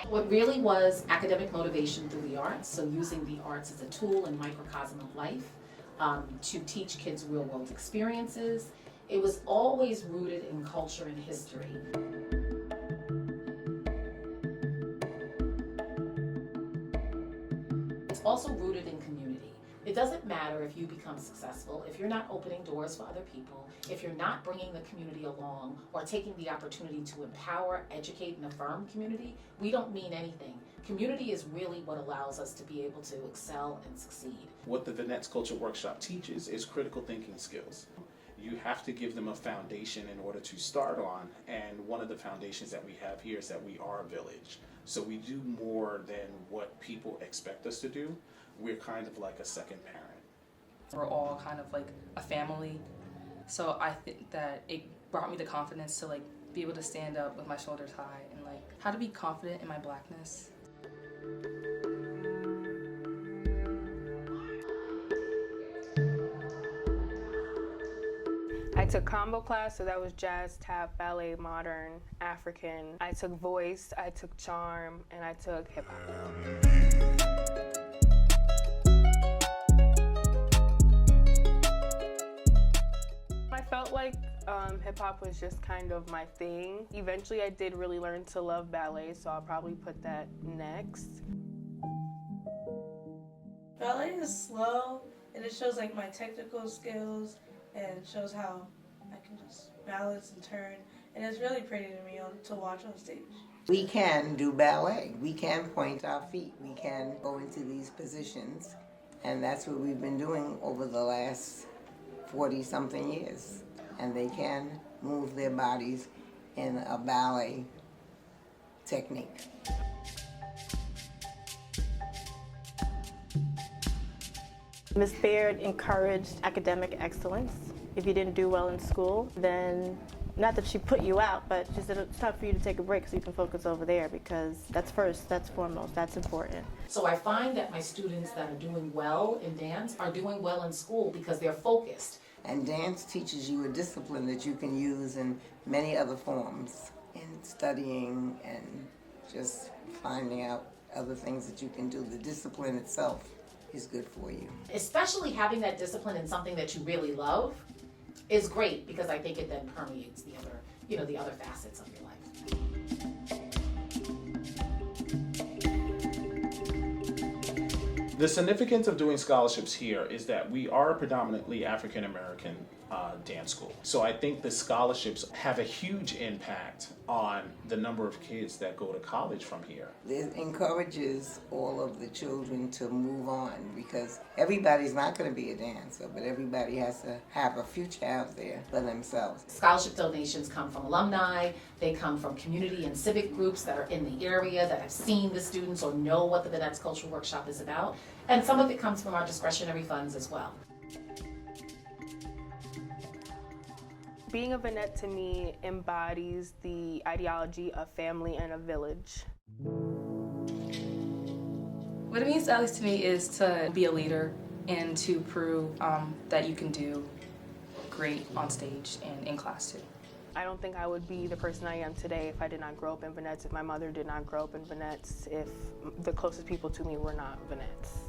What really was academic motivation through the arts, so using the arts as a tool and microcosm of life to teach kids real world experiences. It was always rooted in culture and history. It's also rooted in community. It doesn't matter if you become successful, if you're not opening doors for other people, if you're not bringing the community along or taking the opportunity to empower, educate, and affirm community, we don't mean anything. Community is really what allows us to be able to excel and succeed. What the Venettes Cultural Workshop teaches is critical thinking skills. You have to give them a foundation in order to start on, and one of the foundations that we have here is that we are a village. So we do more than what people expect us to do. We're kind of like a second parent. We're all kind of like a family. So I think that it brought me the confidence to like be able to stand up with my shoulders high and like how to be confident in my Blackness. I took combo class, so that was jazz, tap, ballet, modern, African. I took voice, I took charm, and I took hip hop. I felt like hip hop was just kind of my thing. Eventually I did really learn to love ballet, so I'll probably put that next. Ballet is slow, and it shows like my technical skills, and it shows how I can just balance and turn, and it's really pretty to me to watch on stage. We can do ballet. We can point our feet. We can go into these positions, and that's what we've been doing over the last 40-something years. And they can move their bodies in a ballet technique. Ms. Baird encouraged academic excellence. If you didn't do well in school, then not that she put you out, but she said it's time for you to take a break so you can focus over there, because that's first, that's foremost, that's important. So I find that my students that are doing well in dance are doing well in school because they're focused. And dance teaches you a discipline that you can use in many other forms, in studying and just finding out other things that you can do. The discipline itself is good for you. Especially having that discipline in something that you really love is great, because I think it then permeates the other, the other facets of your life. The significance of doing scholarships here is that we are a predominantly African American dance school. So I think the scholarships have a huge impact on the number of kids that go to college from here. It encourages all of the children to move on, because everybody's not going to be a dancer, but everybody has to have a future out there for themselves. Scholarship donations come from alumni, they come from community and civic groups that are in the area that have seen the students or know what the Venettes Cultural Workshop is about, and some of it comes from our discretionary funds as well. Being a Venette to me embodies the ideology of family and a village. What it means, at least to me, is to be a leader and to prove that you can do great on stage and in class too. I don't think I would be the person I am today if I did not grow up in Venettes, if my mother did not grow up in Venettes, if the closest people to me were not Venettes.